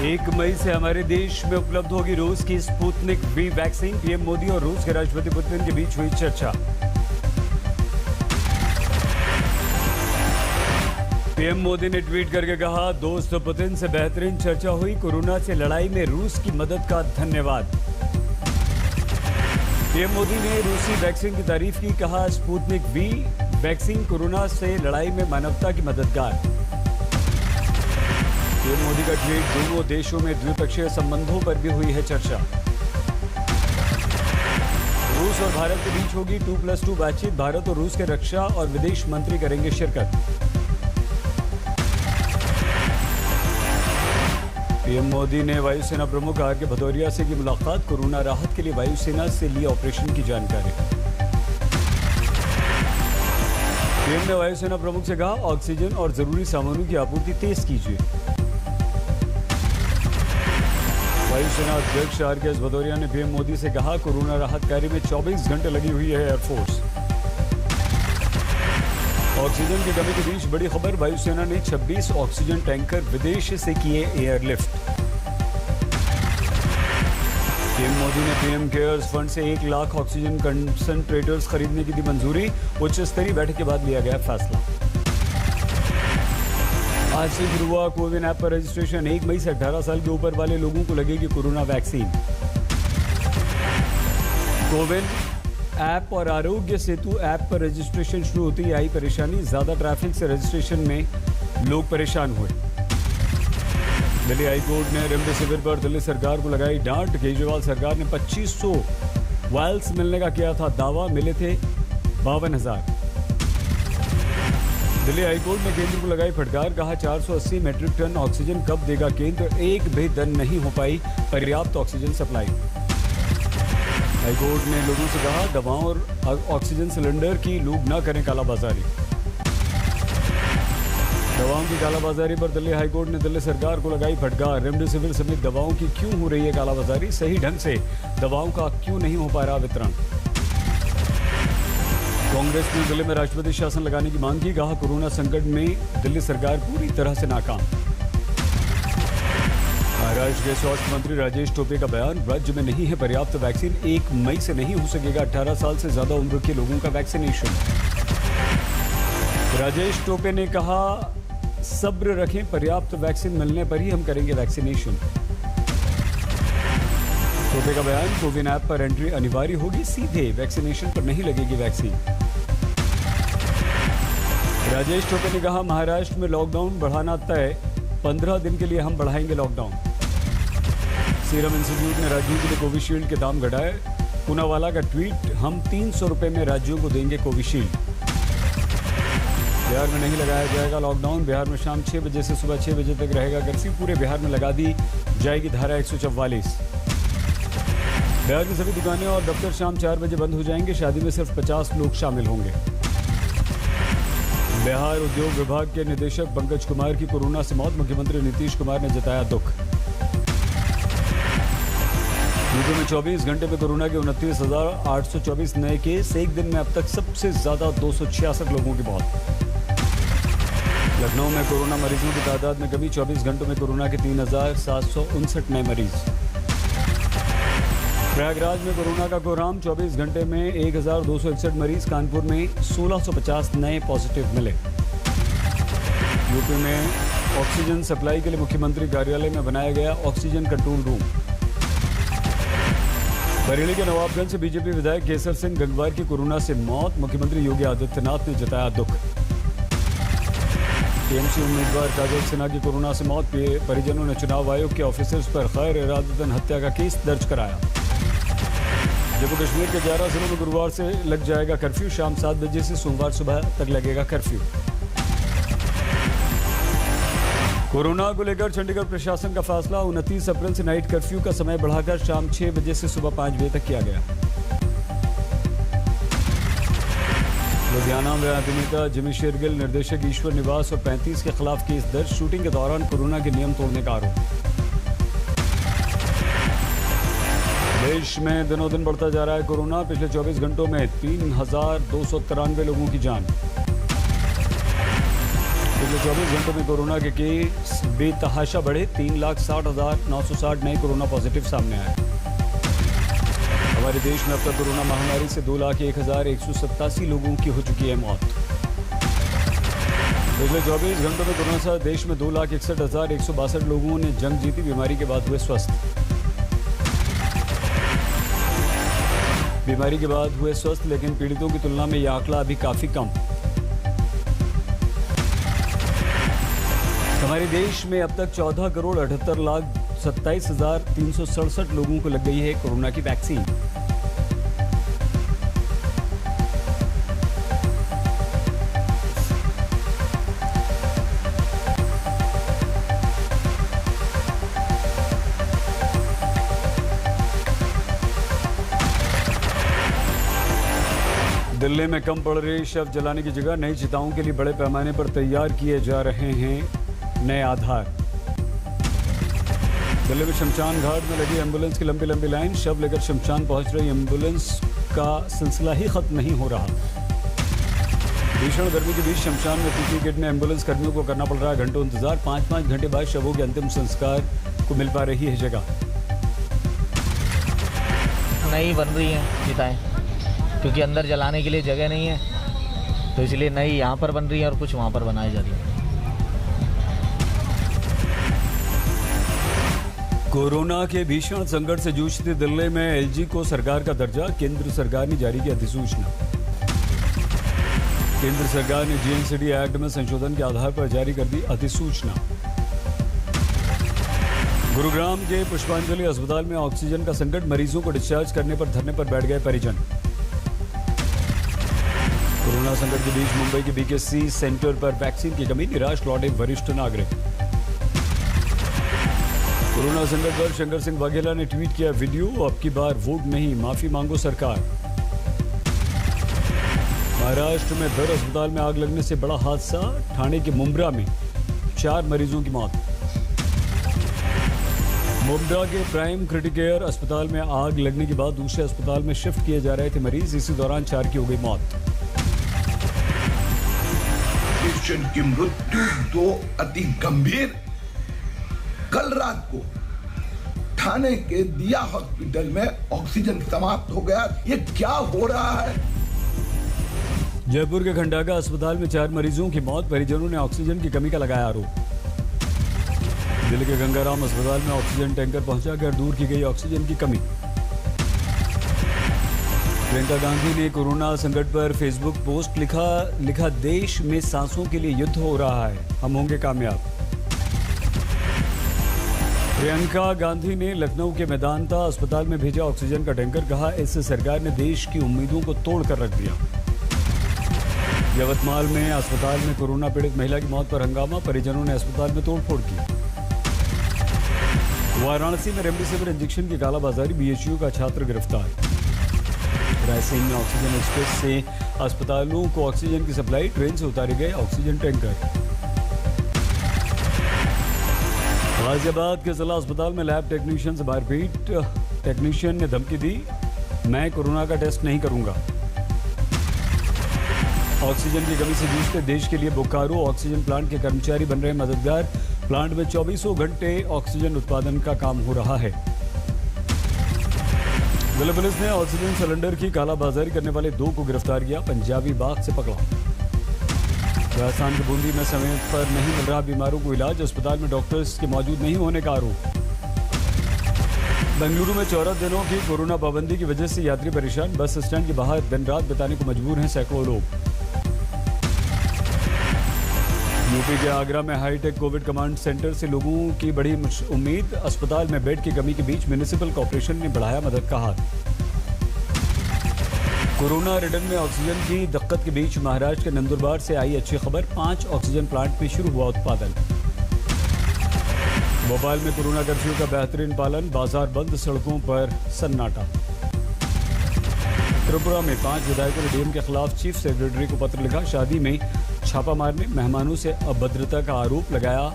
1 मई से हमारे देश में उपलब्ध होगी रूस की Sputnik V vaccine. PM Modi और रूस के राष्ट्रपति पुतिन के बीच हुई चर्चा। पीएम मोदी ने ट्वीट करके कहा, दोस्त पुतिन से बेहतरीन चर्चा हुई। कोरोना से लड़ाई में रूस की मदद का धन्यवाद। पीएम मोदी ने रूसी वैक्सीन की तारीफ की, कहा स्पुतनिक वी वैक्सीन कोरोना से लड़ाई में मानवता की मददगार। पीएम मोदी का ट्वीट, दोनों देशों में द्विपक्षीय संबंधों पर भी हुई है चर्चा। रूस और भारत के बीच होगी 2+2 बातचीत। भारत और रूस के रक्षा और विदेश मंत्री करेंगे शिरकत। पीएम मोदी ने वायुसेना प्रमुख आर के भदौरिया से की मुलाकात। कोरोना राहत के लिए वायुसेना से ली ऑपरेशन की जानकारी। पीएम ने वायुसेना प्रमुख से कहा, ऑक्सीजन और जरूरी सामानों की आपूर्ति तेज कीजिए। वायुसेना अध्यक्ष आर के भदौरिया ने पीएम मोदी से कहा, कोरोना राहत कार्य में 24 घंटे लगी हुई है एयरफोर्स। ऑक्सीजन की कमी के बीच बड़ी खबर, वायुसेना ने 26 ऑक्सीजन टैंकर विदेश से किए एयरलिफ्ट। पीएम मोदी ने पीएम केयर्स फंड से 1 लाख ऑक्सीजन कंसंट्रेटर्स खरीदने की दी मंजूरी। उच्च स्तरीय बैठक के बाद लिया गया फैसला। आज से शुरू हुआ कोविन ऐप पर रजिस्ट्रेशन। 1 मई से 18 साल के ऊपर वाले लोगों को लगेगी कोरोना वैक्सीन। कोविन ऐप और आरोग्य सेतु ऐप पर रजिस्ट्रेशन शुरू होती ही आई परेशानी। ज्यादा ट्रैफिक से रजिस्ट्रेशन में लोग परेशान हुए। दिल्ली हाईकोर्ट ने रेमडेसिविर पर दिल्ली सरकार को लगाई डांट। केजरीवाल सरकार ने 2500 वायल्स मिलने का किया था दावा, मिले थे 52,000। दिल्ली हाईकोर्ट ने केंद्र को लगाई फटकार, कहा 480 मीट्रिक टन ऑक्सीजन कब देगा केंद्र। एक भी दिन नहीं हो पाई पर्याप्त ऑक्सीजन सप्लाई। हाईकोर्ट ने लोगों से कहा, दवाओं और ऑक्सीजन सिलेंडर की लोग न करें कालाबाजारी। दवाओं की कालाबाजारी पर दिल्ली हाईकोर्ट ने दिल्ली सरकार को लगाई फटकार। रेमडेसिविर समेत दवाओं की क्यों हो रही है कालाबाजारी, सही ढंग से दवाओं का क्यों नहीं हो पा रहा वितरण। कांग्रेस ने दिल्ली में राष्ट्रपति शासन लगाने की मांग की, कहा कोरोना संकट में दिल्ली सरकार पूरी तरह से नाकाम। महाराष्ट्र के स्वास्थ्य मंत्री राजेश टोपे का बयान, राज्य में नहीं है पर्याप्त वैक्सीन। 1 मई से नहीं हो सकेगा 18 साल से ज्यादा उम्र के लोगों का वैक्सीनेशन। राजेश टोपे ने कहा, सब्र रखें, पर्याप्त वैक्सीन मिलने पर ही हम करेंगे वैक्सीनेशन। टोपे का बयान, कोविन ऐप पर एंट्री अनिवार्य होगी, सीधे वैक्सीनेशन पर नहीं लगेगी वैक्सीन। राजेश टोपे ने कहा, महाराष्ट्र में लॉकडाउन बढ़ाना तय, 15 दिन के लिए हम बढ़ाएंगे लॉकडाउन। सीरम इंस्टीट्यूट ने राज्यों के लिए कोविशील्ड के दाम घटाए। पूनावाला का ट्वीट, हम 300 रुपए में राज्यों को देंगे कोविशील्ड। बिहार में नहीं लगाया जाएगा लॉकडाउन। बिहार में शाम 6 बजे से सुबह 6 बजे तक रहेगा कर्फ्यू। पूरे बिहार में लगा दी जाएगी धारा 144। बिहार की सभी दुकानें और दफ्तर शाम 4 बजे बंद हो जाएंगे। शादी में सिर्फ 50 लोग शामिल होंगे। बिहार उद्योग विभाग के निदेशक पंकज कुमार की कोरोना से मौत। मुख्यमंत्री नीतीश कुमार ने जताया दुख। यूपी में 24 घंटे में कोरोना के 29,824 नए केस। एक दिन में अब तक सबसे ज्यादा 266 लोगों की मौत। लखनऊ में कोरोना मरीजों की तादाद में कमी। 24 घंटों में कोरोना के 3,759 नए मरीज। प्रयागराज में कोरोना का कोहराम। 24 घंटे में 1,261 मरीज। कानपुर में 1650 नए पॉजिटिव मिले। यूपी में ऑक्सीजन सप्लाई के लिए मुख्यमंत्री कार्यालय में बनाया गया ऑक्सीजन कंट्रोल रूम। बरेली के नवाबगंज से बीजेपी विधायक केसर सिंह गंगवार की कोरोना से मौत। मुख्यमंत्री योगी आदित्यनाथ ने जताया दुख। टीएमसी उम्मीदवार काजल सिन्हा की कोरोना से मौत। परिजनों ने चुनाव आयोग के ऑफिसर्स पर गैर इरादतन हत्या का केस दर्ज कराया। जम्मू कश्मीर के 11 जिलों में गुरुवार से लग जाएगा कर्फ्यू। शाम 7 बजे से सोमवार सुबह तक लगेगा कर्फ्यू। कोरोना को लेकर चंडीगढ़ प्रशासन का फैसला। 29 अप्रैल से नाइट कर्फ्यू का समय बढ़ाकर शाम 6 बजे से सुबह 5 बजे तक किया गया। लुधियाना में अभिनेता जिमी शेरगिल, निर्देशक ईश्वर निवास और 35 के खिलाफ केस दर्ज। शूटिंग के दौरान कोरोना के नियम तोड़ने का आरोप। देश में दिनों दिन बढ़ता जा रहा है कोरोना। पिछले 24 घंटों में 3,293 लोगों की जान। पिछले 24 घंटों में कोरोना के केस बेतहाशा बढ़े। 3,60,960 नए कोरोना पॉजिटिव सामने आए। हमारे देश में अब तक कोरोना महामारी से 2,01,187 लोगों की हो चुकी है मौत। पिछले 24 घंटों में कोरोना से देश में 2,61,162 लोगों ने जंग जीती। बीमारी के बाद हुए स्वस्थ। बीमारी के बाद हुए स्वस्थ, लेकिन पीड़ितों की तुलना में यह आंकड़ा अभी काफी कम। हमारे देश में अब तक 14,78,27,367 लोगों को लग गई है कोरोना की वैक्सीन। दिल्ली में कम पड़ रही शव जलाने की जगह नई चिताओं के लिए बड़े पैमाने पर तैयार किए जा रहे हैं नए आधार। दिल्ली में शमशान घाट में लगी एम्बुलेंस की लंबी लंबी लाइन। शव लेकर शमशान पहुंच रही एम्बुलेंस का सिलसिला ही खत्म नहीं हो रहा। भीषण गर्मी के बीच शमशान में पीपी किट में एम्बुलेंस कर्मियों को करना पड़ रहा है घंटों इंतजार। 5-5 घंटे बाद शवों के अंतिम संस्कार को मिल पा रही है जगह। नई बन रही है चिताएं, क्योंकि अंदर जलाने के लिए जगह नहीं है, तो इसलिए नई यहाँ पर बन रही है और कुछ वहाँ पर बनाई जा रही है। कोरोना के भीषण संकट से जूझती दिल्ली में एलजी को सरकार का दर्जा। केंद्र सरकार ने जारी की अधिसूचना। केंद्र सरकार ने जीएनसीडी एक्ट में संशोधन के आधार पर जारी कर दी अधिसूचना। गुरुग्राम के पुष्पांजलि अस्पताल में ऑक्सीजन का संकट। मरीजों को डिस्चार्ज करने पर धरने पर बैठ गए परिजन। कोरोना संकट के बीच मुंबई के बीकेसी सेंटर पर वैक्सीन की कमी। निराश लौटे वरिष्ठ नागरिक। कोरोना संकट पर शंकर सिंह वाघेला ने ट्वीट किया वीडियो। अब की बार वोट नहीं, माफी मांगो सरकार। महाराष्ट्र में दर अस्पताल में आग लगने से बड़ा हादसा। ठाणे के मुंब्रा में 4 मरीजों की मौत। मुंब्रा के प्राइम क्रिटिकेयर अस्पताल में आग लगने के बाद दूसरे अस्पताल में शिफ्ट किए जा रहे थे मरीज। इसी दौरान 4 की हो गई मौत। पेशेंट की मृत्यु 2 अति गंभीर। कल रात को ठाणे के दिया हॉस्पिटल में ऑक्सीजन समाप्त हो गया। ये क्या हो रहा है? जयपुर के खंडागा अस्पताल में 4 मरीजों की मौत। परिजनों ने ऑक्सीजन की कमी का लगाया आरोप। दिल्ली के गंगाराम अस्पताल में ऑक्सीजन टैंकर पहुंचाकर दूर की गई ऑक्सीजन की कमी। प्रियंका गांधी ने कोरोना संकट पर फेसबुक पोस्ट लिखा देश में सांसों के लिए युद्ध हो रहा है, हम होंगे कामयाब। प्रियंका गांधी ने लखनऊ के मेदांता अस्पताल में भेजा ऑक्सीजन का टैंकर। कहा इससे सरकार ने देश की उम्मीदों को तोड़ कर रख दिया। यवतमाल में अस्पताल में कोरोना पीड़ित महिला की मौत पर हंगामा। परिजनों ने अस्पताल में तोड़फोड़ की। वाराणसी में रेमडेसिविर इंजेक्शन की कालाबाजारी। बीएचयू का छात्र गिरफ्तार। रायसेन में ऑक्सीजन एक्सप्रेस से अस्पतालों को ऑक्सीजन की सप्लाई। ट्रेन से उतारे गए ऑक्सीजन टैंकर। गाजियाबाद के जिला अस्पताल में लैब टेक्नीशियन से मारपीट। टेक्नीशियन ने धमकी दी, मैं कोरोना का टेस्ट नहीं करूंगा। ऑक्सीजन की कमी से जूझते देश के लिए बोकारो ऑक्सीजन प्लांट के कर्मचारी बन रहे मददगार। प्लांट में 24 घंटे ऑक्सीजन उत्पादन का काम हो रहा है। दिल्ली पुलिस ने ऑक्सीजन सिलेंडर की कालाबाजारी करने वाले 2 को गिरफ्तार किया। पंजाबी बाग से पकड़ा। राजस्थान के बूंदी में समय पर नहीं मिल रहा बीमारों को इलाज। अस्पताल में डॉक्टर्स के मौजूद नहीं होने का आरोप। बेंगलुरु में 14 दिनों की कोरोना पाबंदी की वजह से यात्री परेशान। बस स्टैंड के बाहर दिन रात बिताने को मजबूर हैं सैकड़ों लोग। यूपी के आगरा में हाईटेक कोविड कमांड सेंटर से लोगों की बड़ी उम्मीद। अस्पताल में बेड की कमी के बीच म्युनिसिपल कॉर्पोरेशन ने बढ़ाया मदद का हाथ। कोरोना रिटर्न में ऑक्सीजन की दिक्कत के बीच महाराष्ट्र के नंदुरबार से आई अच्छी खबर। 5 ऑक्सीजन प्लांट में शुरू हुआ उत्पादन। भोपाल में कोरोना कर्फ्यू का बेहतरीन पालन। बाजार बंद, सड़कों पर सन्नाटा। त्रिपुरा में 5 विधायकों ने डीएम के खिलाफ चीफ सेक्रेटरी को पत्र लिखा। शादी में छापा मारने, मेहमानों से अभद्रता का आरोप लगाया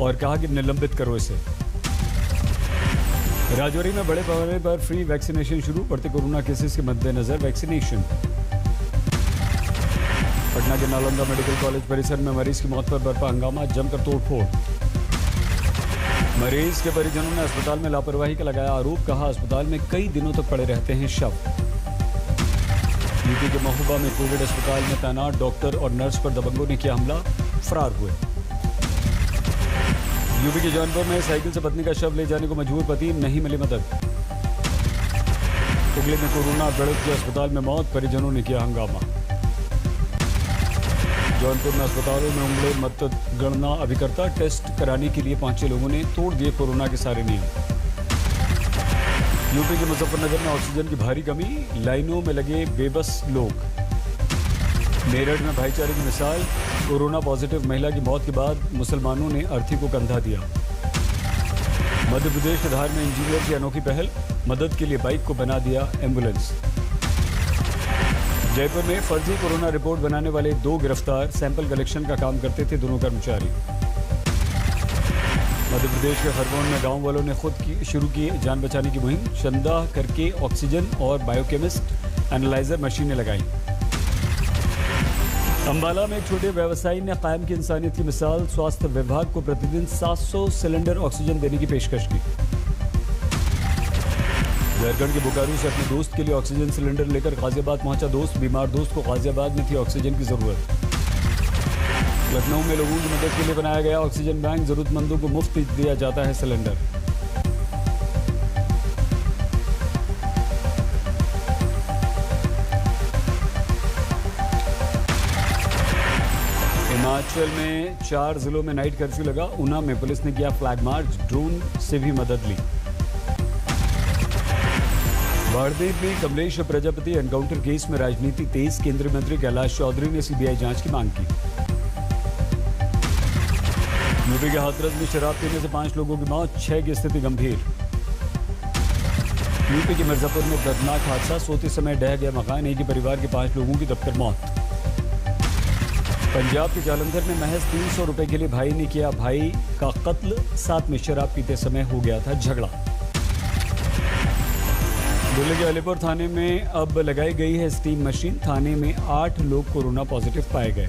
और कहा कि निलंबित करो इसे। राजौरी में बड़े पैमाने पर फ्री वैक्सीनेशन शुरू। बढ़ते कोरोना केसेस के मद्देनजर वैक्सीनेशन। पटना के नालंदा मेडिकल कॉलेज परिसर में मरीज की मौत पर बरपा हंगामा, जमकर तोड़फोड़। मरीज के परिजनों ने अस्पताल में लापरवाही का लगाया आरोप, कहा अस्पताल में कई दिनों तक पड़े रहते हैं शव। यूपी के महोबा में कोविड अस्पताल में तैनात डॉक्टर और नर्स पर दबंगों ने किया हमला, फरार हुए। यूपी के जौनपुर में साइकिल से पत्नी का शव ले जाने को मजबूर पति, नहीं मिली मदद। हुगली में कोरोना पीड़ित की अस्पताल में मौत, परिजनों ने किया हंगामा। जौनपुर में अस्पतालों में उमड़े मतगणना अभिकर्ता, टेस्ट कराने के लिए पहुंचे लोगों ने तोड़ दिए कोरोना के सारे नियम। यूपी के मुजफ्फरनगर में ऑक्सीजन की भारी कमी, लाइनों में लगे बेबस लोग। मेरठ में भाईचारे की मिसाल, कोरोना पॉजिटिव महिला की मौत के बाद मुसलमानों ने अर्थी को कंधा दिया। मध्य प्रदेश के धार में इंजीनियर की अनोखी पहल, मदद के लिए बाइक को बना दिया एम्बुलेंस। जयपुर में फर्जी कोरोना रिपोर्ट बनाने वाले 2 गिरफ्तार, सैंपल कलेक्शन का काम करते थे दोनों कर्मचारी। मध्य प्रदेश के खरगोन में गांव वालों ने खुद शुरू की जान बचाने की मुहिम, चंदा करके ऑक्सीजन और बायोकेमिस्ट एनालाइजर मशीनें लगाई। अंबाला में एक छोटे व्यवसायी ने कायम की इंसानियत की मिसाल, स्वास्थ्य विभाग को प्रतिदिन 700 सिलेंडर ऑक्सीजन देने की पेशकश की। झारखंड के बोकारो से अपने दोस्त के लिए ऑक्सीजन सिलेंडर लेकर गाजियाबाद पहुंचा दोस्त, बीमार दोस्त को गाजियाबाद में थी ऑक्सीजन की जरूरत। लखनऊ में लोगों की मदद के लिए बनाया गया ऑक्सीजन बैंक, जरूरतमंदों को मुफ्त दिया जाता है सिलेंडर। हिमाचल में 4 जिलों में नाइट कर्फ्यू लगा, ऊना में पुलिस ने किया फ्लैग मार्च, ड्रोन से भी मदद ली। बाड़मेर में कमलेश प्रजापति एनकाउंटर केस में राजनीति तेज, केंद्रीय मंत्री कैलाश चौधरी ने सीबीआई जांच की मांग की। यूपी के हाथरस में शराब पीने से 5 लोगों की मौत, 6 की स्थिति गंभीर। यूपी के मिर्जापुर में दर्दनाक हादसा, सोते समय ढह गया मकान, एक ही परिवार के 5 लोगों की दबकर मौत। पंजाब के जालंधर में महज 300 रुपए के लिए भाई ने किया भाई का कत्ल, साथ में शराब पीते समय हो गया था झगड़ा। दिल्ली के अलीपुर थाने में अब लगाई गई है स्टीम मशीन, थाने में 8 लोग कोरोना पॉजिटिव पाए गए।